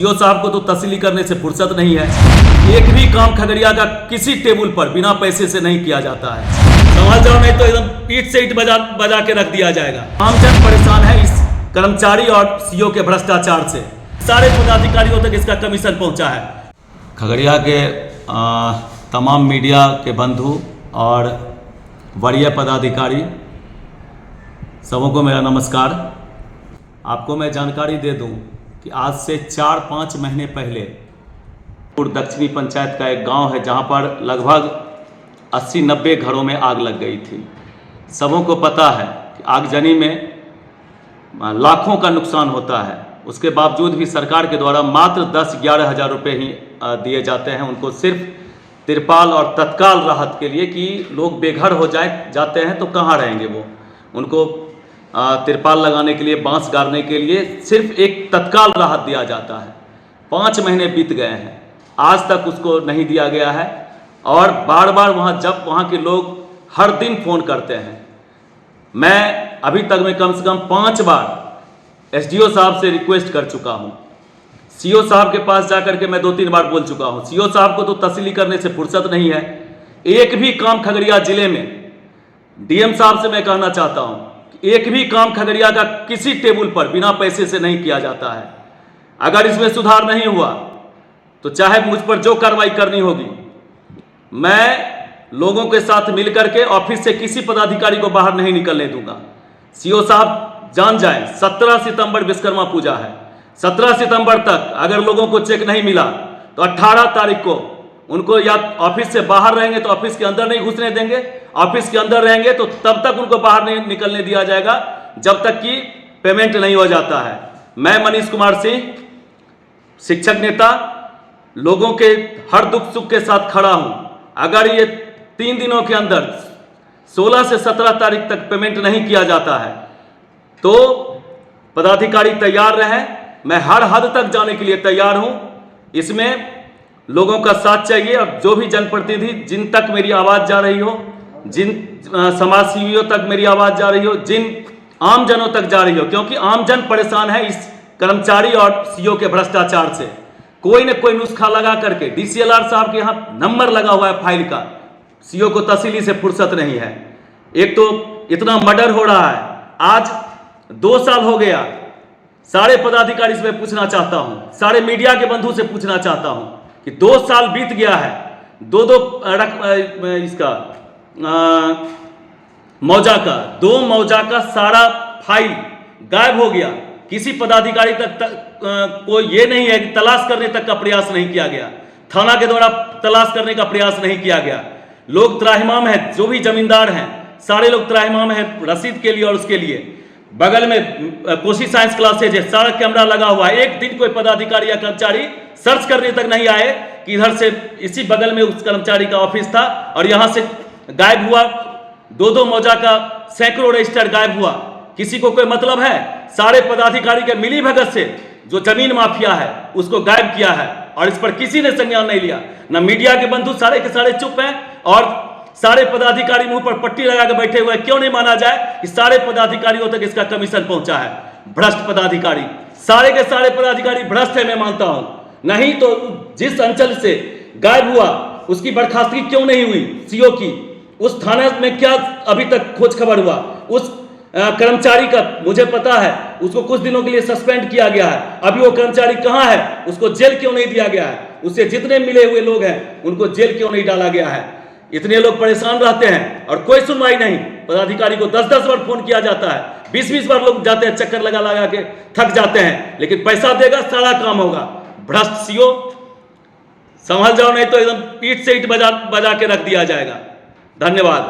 CO साहब को तो तस्ली करने से फुर्सत नहीं है। एक भी काम खगड़िया का किसी टेबल पर बिना पैसे से नहीं किया जाता है। समझ जाओ, नहीं तो एकदम ईट से ईट बजा के रख दिया जाएगा। आमजन परेशान है इस कर्मचारी और सीओ के भ्रष्टाचार से। सारे पदाधिकारियों तक इसका कमीशन पहुंचा है। खगड़िया के तमाम मीडिया के बंधु और वरीय पदाधिकारी सबों को मेरा नमस्कार। आपको मैं जानकारी दे दूं कि आज से 4-5 महीने पहले दक्षिणी पंचायत का एक गांव है जहां पर लगभग 80-90 घरों में आग लग गई थी। सबों को पता है कि आगजनी में लाखों का नुकसान होता है। उसके बावजूद भी सरकार के द्वारा मात्र 10-11 हज़ार रुपये ही दिए जाते हैं उनको, सिर्फ तिरपाल और तत्काल राहत के लिए कि लोग बेघर हो जाते हैं तो कहाँ रहेंगे वो। उनको तिरपाल लगाने के लिए, बांस गाड़ने के लिए सिर्फ एक तत्काल राहत दिया जाता है। 5 महीने बीत गए हैं, आज तक उसको नहीं दिया गया है। और बार बार वहाँ के लोग हर दिन फ़ोन करते हैं। मैं अभी तक में कम से कम 5 बार एसडीओ साहब से रिक्वेस्ट कर चुका हूँ। सीओ साहब के पास जाकर के मैं 2-3 बार बोल चुका हूँ। सीओ साहब को तो तस्ली करने से फुर्सत नहीं है। एक भी काम खगड़िया जिले में, डीएम साहब से मैं कहना चाहता हूँ, एक भी काम खगड़िया का किसी टेबल पर बिना पैसे से नहीं किया जाता है। अगर इसमें सुधार नहीं हुआ तो चाहे मुझ पर जो कार्रवाई करनी होगी, मैं लोगों के साथ मिलकर के ऑफिस से किसी पदाधिकारी को बाहर नहीं निकलने दूंगा। सीओ साहब जान जाएं, 17 सितंबर विश्वकर्मा पूजा है। 17 सितंबर तक अगर लोगों को चेक नहीं मिला तो 18 तारीख को उनको, या ऑफिस से बाहर रहेंगे तो ऑफिस के अंदर नहीं घुसने देंगे, ऑफिस के अंदर रहेंगे तो तब तक उनको बाहर नहीं निकलने दिया जाएगा जब तक कि पेमेंट नहीं हो जाता है। मैं मनीष कुमार सिंह, शिक्षक नेता, लोगों के हर दुख सुख के साथ खड़ा हूं। अगर ये 3 दिनों के अंदर 16 से 17 तारीख तक पेमेंट नहीं किया जाता है तो पदाधिकारी तैयार रहें। मैं हर हद तक जाने के लिए तैयार हूं। इसमें लोगों का साथ चाहिए और जो भी जनप्रतिनिधि, जिन तक मेरी आवाज़ जा रही हो, जिन समाजसेवियों तक मेरी आवाज़ जा रही हो, जिन आमजनों तक जा रही हो, क्योंकि आमजन परेशान है इस कर्मचारी और सीओ के भ्रष्टाचार से। कोई न कोई नुस्खा लगा करके, डीसीएलआर साहब के यहाँ नंबर लगा हुआ है फाइल का, सीओ को तस्ली से फुर्सत नहीं है। एक तो इतना मर्डर हो रहा है, आज 2 साल हो गया। सारे पदाधिकारी से मैं पूछना चाहता हूँ, सारे मीडिया के बंधु से पूछना चाहता हूँ कि 2 साल बीत गया है। इसका दो मौजा का सारा फाइल गायब हो गया। किसी पदाधिकारी तक को ये नहीं है कि तलाश करने तक का प्रयास नहीं किया गया। थाना के द्वारा तलाश करने का प्रयास नहीं किया गया। लोग त्राहिमाम है, जो भी जमींदार हैं सारे लोग त्राहिमाम है रसीद के लिए और उसके लिए। बगल में कोशी साइंस क्लासेज है, सारा कैमरा लगा हुआ है। एक दिन कोई पदाधिकारी या कर्मचारी सर्च करने तक नहीं आए कि इधर से इसी बगल में उस कर्मचारी का ऑफिस था और यहां से गायब हुआ। 2-2 मौजा का सैकड़ों रजिस्टर गायब हुआ। किसी को कोई मतलब है? सारे पदाधिकारी के मिली भगत से जो जमीन माफिया है उसको गायब किया है और इस पर किसी ने संज्ञान नहीं लिया। ना मीडिया के बंधु, सारे के सारे चुप हैं और सारे पदाधिकारी मुंह पर पट्टी लगा के बैठे हुए। क्यों नहीं माना जाए कि सारे पदाधिकारियों तक इसका कमीशन पहुंचा है? भ्रष्ट पदाधिकारी, सारे के सारे पदाधिकारी भ्रष्ट है, मैं मानता हूं। नहीं तो जिस अंचल से गायब हुआ उसकी बर्खास्तगी क्यों नहीं हुई सीओ की? उस थाने में क्या अभी तक खोज खबर हुआ? उस कर्मचारी का मुझे पता है, उसको कुछ दिनों के लिए सस्पेंड किया गया है। अभी वो कर्मचारी कहां है? उसको जेल क्यों नहीं दिया गया है? उससे जितने मिले हुए लोग हैं उनको जेल क्यों नहीं डाला गया है? इतने लोग परेशान रहते हैं और कोई सुनवाई नहीं। पदाधिकारी को 10-10 बार फोन किया जाता है, 20-20 बार लोग जाते हैं, चक्कर लगा के थक जाते हैं, लेकिन पैसा देगा सारा काम होगा। भ्रष्ट सीओ, संभल जाओ, नहीं तो एकदम ईट से ईट बजा के रख दिया जाएगा। धन्यवाद।